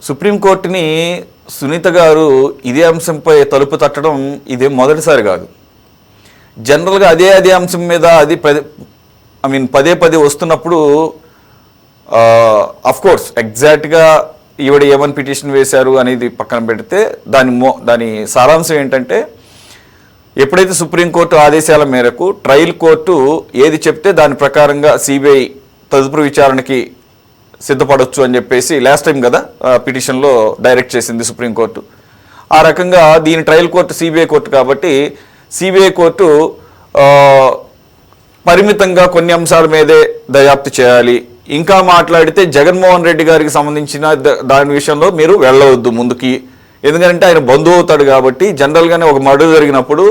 సుప్రీంకోర్టుని సునీత గారు ఇదే అంశంపై తలుపు తట్టడం ఇదే మొదటిసారి కాదు. జనరల్గా అదే అంశం మీద అది పదే పదే వస్తున్నప్పుడు కోర్స్ ఎగ్జాక్ట్గా ఈవిడ ఏమని పిటిషన్ వేశారు అనేది పక్కన పెడితే దాని సారాంశం ఏంటంటే, ఎప్పుడైతే సుప్రీంకోర్టు ఆదేశాల మేరకు ట్రయల్ కోర్టు ఏది చెప్తే దాని ప్రకారంగా సిబిఐ తదుపరి విచారణకి సిద్ధపడవచ్చు అని చెప్పేసి లాస్ట్ టైం కదా పిటిషన్లో డైరెక్ట్ చేసింది సుప్రీంకోర్టు. ఆ రకంగా దీని ట్రయల్ కోర్టు సిబిఐ కోర్టు కాబట్టి సిబిఐ కోర్టు పరిమితంగా కొన్ని అంశాల మీదే దర్యాప్తు చేయాలి. ఇంకా మాట్లాడితే జగన్మోహన్ రెడ్డి గారికి సంబంధించిన దాని విషయంలో మీరు వెళ్ళవద్దు ముందుకి, ఎందుకంటే ఆయన బంధువు అవుతాడు కాబట్టి. జనరల్గానే ఒక మర్డర్ జరిగినప్పుడు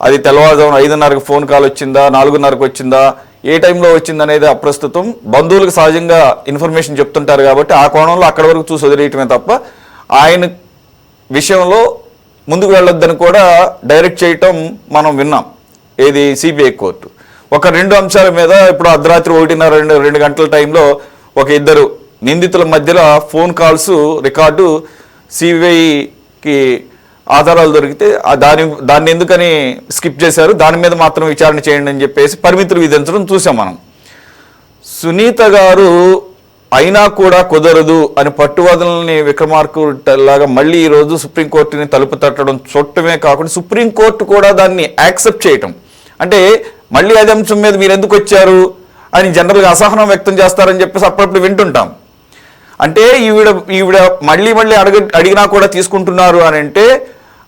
అది తెల్లవారుజామున 5:30కి ఫోన్ కాల్ వచ్చిందా, 4:30కి వచ్చిందా, ఏ టైంలో వచ్చిందనేది అప్రస్తుతం. బంధువులకు సహజంగా ఇన్ఫర్మేషన్ చెప్తుంటారు కాబట్టి ఆ కోణంలో అక్కడి వరకు చూసి వదిలేయటమే తప్ప ఆయన విషయంలో ముందుకు వెళ్ళొద్దని కూడా డైరెక్ట్ చేయటం మనం విన్నాం. ఏది సిబిఐ కోర్టు ఒక 2 అంశాల మీద ఇప్పుడు అర్ధరాత్రి 1:30-2 గంటల టైంలో ఒక 2 నిందితుల మధ్యలో ఫోన్ కాల్స్ రికార్డు సిబిఐకి ఆధారాలు దొరికితే దాన్ని ఎందుకని స్కిప్ చేశారు, దాని మీద మాత్రం విచారణ చేయండి అని చెప్పేసి పరిమితులు విధించడం చూసాం మనం. సునీత గారు అయినా కూడా కుదరదు అని పట్టువదలని విక్రమార్కులాగా మళ్ళీ ఈరోజు సుప్రీంకోర్టుని తలుపు తట్టడం చూడటమే కాకుండా సుప్రీంకోర్టు కూడా దాన్ని యాక్సెప్ట్ చేయటం, అంటే మళ్ళీ అదే అంశం మీద మీరు ఎందుకు వచ్చారు అని జనరల్గా అసహనం వ్యక్తం చేస్తారని చెప్పేసి అప్పుడప్పుడు వింటుంటాం. అంటే ఈవిడ మళ్ళీ అడిగినా కూడా తీసుకుంటున్నారు అని అంటే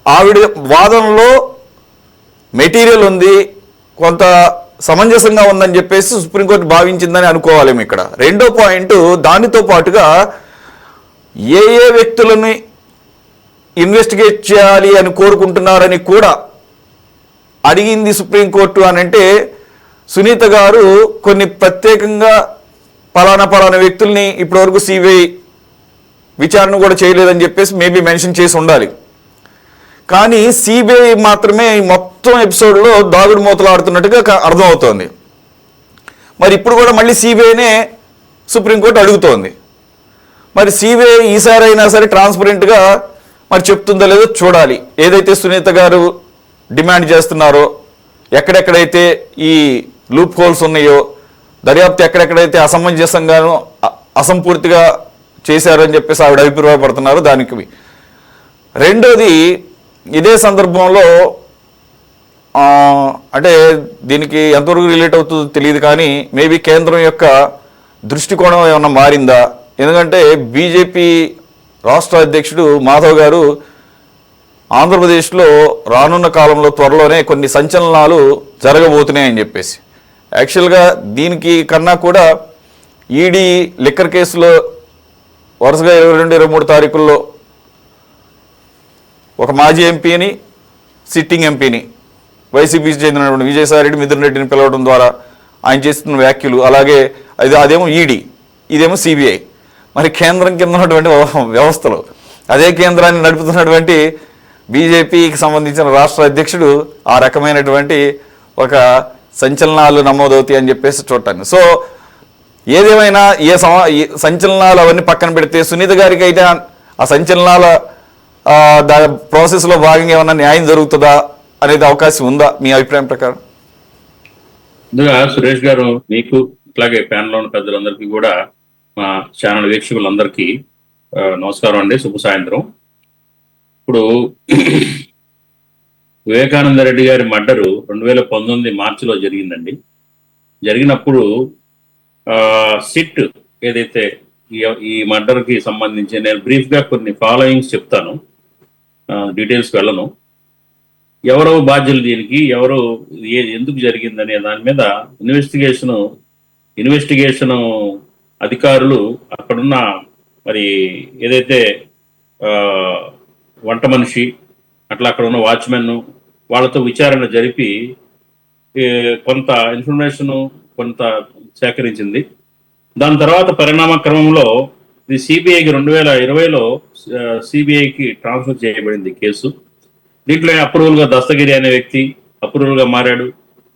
ఆవిడ వాదనలో మెటీరియల్ ఉంది, కొంత సమంజసంగా ఉందని చెప్పేసి సుప్రీంకోర్టు భావించిందని అనుకోవాలేము. ఇక్కడ రెండో పాయింట్, దానితో పాటుగా ఏ వ్యక్తులని ఇన్వెస్టిగేట్ చేయాలి అని కోరుకుంటున్నారని కూడా అడిగింది సుప్రీంకోర్టు. అని అంటే సునీత గారు కొన్ని ప్రత్యేకంగా పలానా వ్యక్తుల్ని ఇప్పటివరకు సిబిఐ విచారణ కూడా చేయలేదని చెప్పేసి మేబీ మెన్షన్ చేసి ఉండాలి. కానీ సిబిఐ మాత్రమే ఈ మొత్తం ఎపిసోడ్లో దాగుడు మూతలు ఆడుతున్నట్టుగా అర్థమవుతోంది. మరి ఇప్పుడు కూడా మళ్ళీ సిబిఐనే సుప్రీంకోర్టు అడుగుతోంది. మరి సిబిఐ ఈసారి అయినా సరే ట్రాన్స్పరెంట్గా మరి చెప్తుందో లేదో చూడాలి. ఏదైతే సునీత గారు డిమాండ్ చేస్తున్నారో, ఎక్కడెక్కడైతే ఈ లూప్ హోల్స్ ఉన్నాయో, దర్యాప్తు ఎక్కడెక్కడైతే అసమంజసంగానో అసంపూర్తిగా చేశారని చెప్పేసి ఆవిడ అభిప్రాయపడుతున్నారు. దానికి రెండోది, ఇదే సందర్భంలో అంటే దీనికి ఎంతవరకు రిలేట్ అవుతుందో తెలియదు కానీ మేబీ కేంద్రం యొక్క దృష్టికోణం ఏమన్నా మారిందా? ఎందుకంటే బీజేపీ రాష్ట్ర అధ్యక్షుడు మాధవ్ గారు ఆంధ్రప్రదేశ్లో రానున్న కాలంలో త్వరలోనే కొన్ని సంచలనాలు జరగబోతున్నాయని చెప్పేసి, యాక్చువల్గా దీనికి కన్నా కూడా ఈడీ లిక్కర్ కేసులో వరుసగా 22-23 తారీఖుల్లో ఒక మాజీ ఎంపీని, సిట్టింగ్ ఎంపీని, వైసీపీకి చెందినటువంటి విజయసాయిరెడ్డి, మిథున్ రెడ్డిని పిలవడం ద్వారా ఆయన చేస్తున్న వ్యాఖ్యలు, అలాగే అదేమో ఈడీ, ఇదేమో సిబిఐ. మరి కేంద్రం కింద ఉన్నటువంటి వ్యవస్థలు, అదే కేంద్రాన్ని నడుపుతున్నటువంటి బీజేపీకి సంబంధించిన రాష్ట్ర అధ్యక్షుడు ఆ రకమైనటువంటి ఒక సంచలనాలు నమోదవుతాయి అని చెప్పేసి చూడటాన్ని. సో ఏదేమైనా సంచలనాలు అవన్నీ పక్కన పెడితే సునీత గారికి అయితే ఆ సంచలనాల ప్రాసెస్లో భాగంగా ఏమన్నా న్యాయం జరుగుతుందా అనేది అవకాశం ఉందా మీ అభిప్రాయం ప్రకారం? ముందుగా సురేష్ గారు, మీకు ఇట్లాగే ప్యానెల్లో ఉన్న పెద్దలందరికీ కూడా, మా ఛానల్ వీక్షకులందరికీ నమస్కారం అండి, శుభ సాయంత్రం. ఇప్పుడు వివేకానంద రెడ్డి గారి మర్డరు 2019 మార్చిలో జరిగిందండి. జరిగినప్పుడు సిట్ ఏదైతే ఈ మర్డర్కి సంబంధించి నేను బ్రీఫ్గా కొన్ని ఫాలోయింగ్స్ చెప్తాను, డీటెయిల్స్ వెళ్ళను. ఎవరో బాధ్యులు దీనికి, ఎవరు ఎందుకు జరిగిందనే దాని మీద ఇన్వెస్టిగేషన్ అధికారులు, అక్కడున్న మరి ఏదైతే వంట మనిషి, అట్లా అక్కడ ఉన్న వాచ్మెన్, వాళ్ళతో విచారణ జరిపి కొంత ఇన్ఫర్మేషను కొంత సేకరించింది. దాని తర్వాత పరిణామ క్రమంలో ఇది సిబిఐకి 2020లో సిబిఐకి ట్రాన్స్ఫర్ చేయబడింది కేసు. దీంట్లో అప్రూవల్గా దస్తగిరి అనే వ్యక్తి అప్రూవల్గా మారాడు.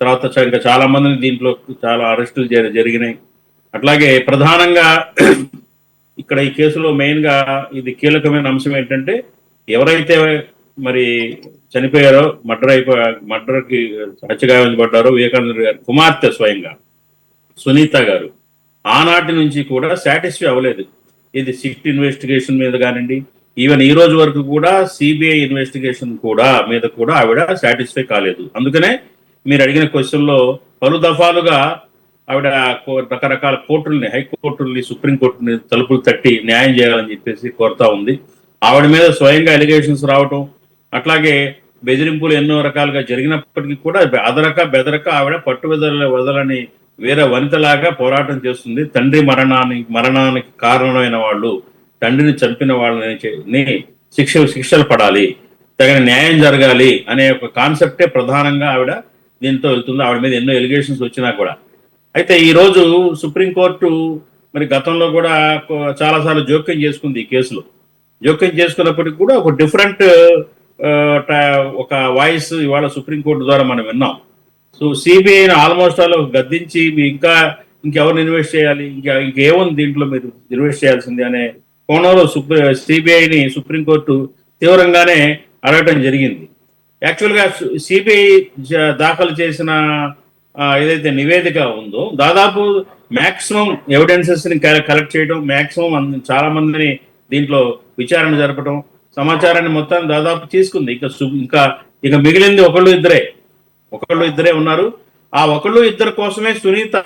తర్వాత ఇంకా చాలా మందిని దీంట్లో చాలా అరెస్టులు జరిగినాయి. అట్లాగే ప్రధానంగా ఇక్కడ ఈ కేసులో మెయిన్ గా ఇది కీలకమైన అంశం ఏంటంటే, ఎవరైతే మరి చనిపోయారో, మర్డర్కి హత్యగావించబడ్డారో వివేకానంద గారి కుమార్తె స్వయంగా సునీత గారు ఆనాటి నుంచి కూడా సాటిస్ఫై అవ్వలేదు. ఇది సిట్ ఇన్వెస్టిగేషన్ మీద కానివ్వండి, ఈవెన్ ఈ రోజు వరకు కూడా సిబిఐ ఇన్వెస్టిగేషన్ మీద కూడా ఆవిడ సాటిస్ఫై కాలేదు. అందుకనే మీరు అడిగిన క్వశ్చన్ లో పలు దఫాలుగా ఆవిడ రకరకాల కోర్టుల్ని, హైకోర్టుల్ని, సుప్రీంకోర్టుని తలుపులు తట్టి న్యాయం చేయాలని చెప్పేసి కోరుతా ఉంది. ఆవిడ మీద స్వయంగా ఎలిగేషన్స్ రావటం, అట్లాగే బెదిరింపులు ఎన్నో రకాలుగా జరిగినప్పటికీ కూడా బెదరక ఆవిడ వదలని వేరే వనితలాగా పోరాటం చేస్తుంది. తండ్రి మరణానికి కారణమైన వాళ్ళు, తండ్రిని చంపిన వాళ్ళని శిక్షలు పడాలి, తగిన న్యాయం జరగాలి అనే ఒక కాన్సెప్టే ప్రధానంగా ఆవిడ దీంతో వెళ్తుంది. ఆవిడ మీద ఎన్నో ఎలిగేషన్స్ వచ్చినా కూడా. అయితే ఈ రోజు సుప్రీంకోర్టు మరి గతంలో కూడా చాలాసార్లు జోక్యం చేసుకుంది ఈ కేసులో. జోక్యం చేసుకున్నప్పటికీ కూడా ఒక డిఫరెంట్ ఒక వాయిస్ ఇవాళ సుప్రీంకోర్టు ద్వారా మనం విన్నాం. సో సిబిఐని ఆల్మోస్ట్ ఆల్ గద్దించి ఇంకెవరిని ఇన్వెస్ట్ చేయాలి, ఇంకేముంది దీంట్లో మీరు ఇన్వెస్ట్ చేయాల్సింది అనే కోణంలో సిబిఐని సుప్రీంకోర్టు తీవ్రంగానే అడగటం జరిగింది. యాక్చువల్గా సిబిఐ దాఖలు చేసిన ఏదైతే నివేదిక ఉందో దాదాపు మ్యాక్సిమం ఎవిడెన్సెస్ ని కలెక్ట్ చేయడం, మ్యాక్సిమం చాలా మందిని దీంట్లో విచారణ జరపడం, సమాచారాన్ని మొత్తాన్ని దాదాపు తీసుకుంది. ఇక మిగిలింది ఒకళ్ళు ఇద్దరే ఉన్నారు. ఆ ఒకళ్ళు ఇద్దరు కోసమే సునీత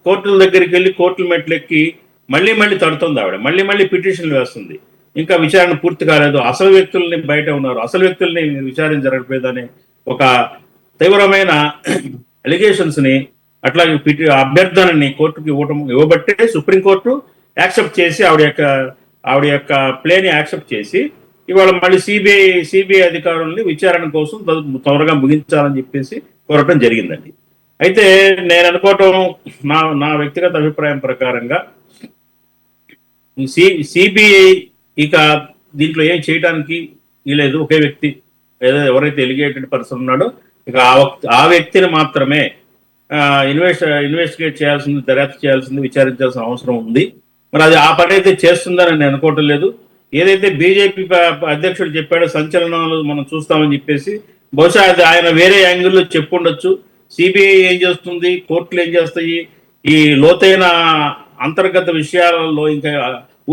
కోర్టుల దగ్గరికి వెళ్ళి కోర్టుల మెట్లెక్కి మళ్ళీ తడుతుంది. ఆవిడ మళ్ళీ పిటిషన్లు వేస్తుంది. ఇంకా విచారణ పూర్తి కాలేదు, అసలు వ్యక్తుల్ని బయట ఉన్నారు, అసలు వ్యక్తుల్ని విచారణ జరగలేదనే ఒక తీవ్రమైన అలిగేషన్స్ ని, అట్లాగే అభ్యర్థనని కోర్టుకి ఇవ్వబట్టే సుప్రీంకోర్టు యాక్సెప్ట్ చేసి ఆవిడ యొక్క ప్లేని యాక్సెప్ట్ చేసి ఇవాళ మళ్ళీ సిబిఐ అధికారుల్ని విచారణ కోసం త్వరగా ముగించాలని చెప్పేసి కోరటం జరిగిందండి. అయితే నేను అనుకోవటం, నా వ్యక్తిగత అభిప్రాయం ప్రకారంగా సిబిఐ ఇక దీంట్లో ఏం చేయడానికి లేదు. ఒకే వ్యక్తి ఎవరైతే ఎలిగేటెడ్ పర్సన్ ఉన్నాడో ఇక ఆ వ్యక్తిని మాత్రమే ఇన్వెస్టిగేట్ చేయాల్సింది, దర్యాప్తు చేయాల్సింది, విచారించాల్సిన అవసరం ఉంది. మరి అది ఆ పని అయితే చేస్తుందని నేను అనుకోవటం లేదు. ఏదైతే బీజేపీ అధ్యక్షుడు చెప్పాడో సంచలనాలు మనం చూస్తామని చెప్పేసి, బహుశా అది ఆయన వేరే యాంగిల్లో చెప్పుండొచ్చు. సిబిఐ ఏం చేస్తుంది, కోర్టులు ఏం చేస్తాయి, ఈ లోతైన అంతర్గత విషయాలలో ఇంకా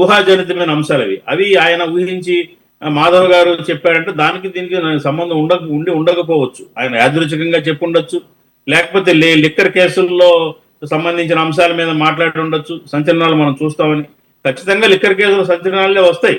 ఊహాజనితమైన అంశాలు అవి ఆయన ఊహించి మాధవ్ గారు చెప్పారంటే దీనికి సంబంధం ఉండకపోవచ్చు. ఆయన యాదృచ్ఛికంగా చెప్పుండొచ్చు, లేకపోతే లిక్కర్ కేసుల్లో సంబంధించిన అంశాల మీద మాట్లాడి ఉండొచ్చు. సంచలనాలు మనం చూస్తామని ఖచ్చితంగా లిక్కర్ కేసుల సంచలనాలే వస్తాయి.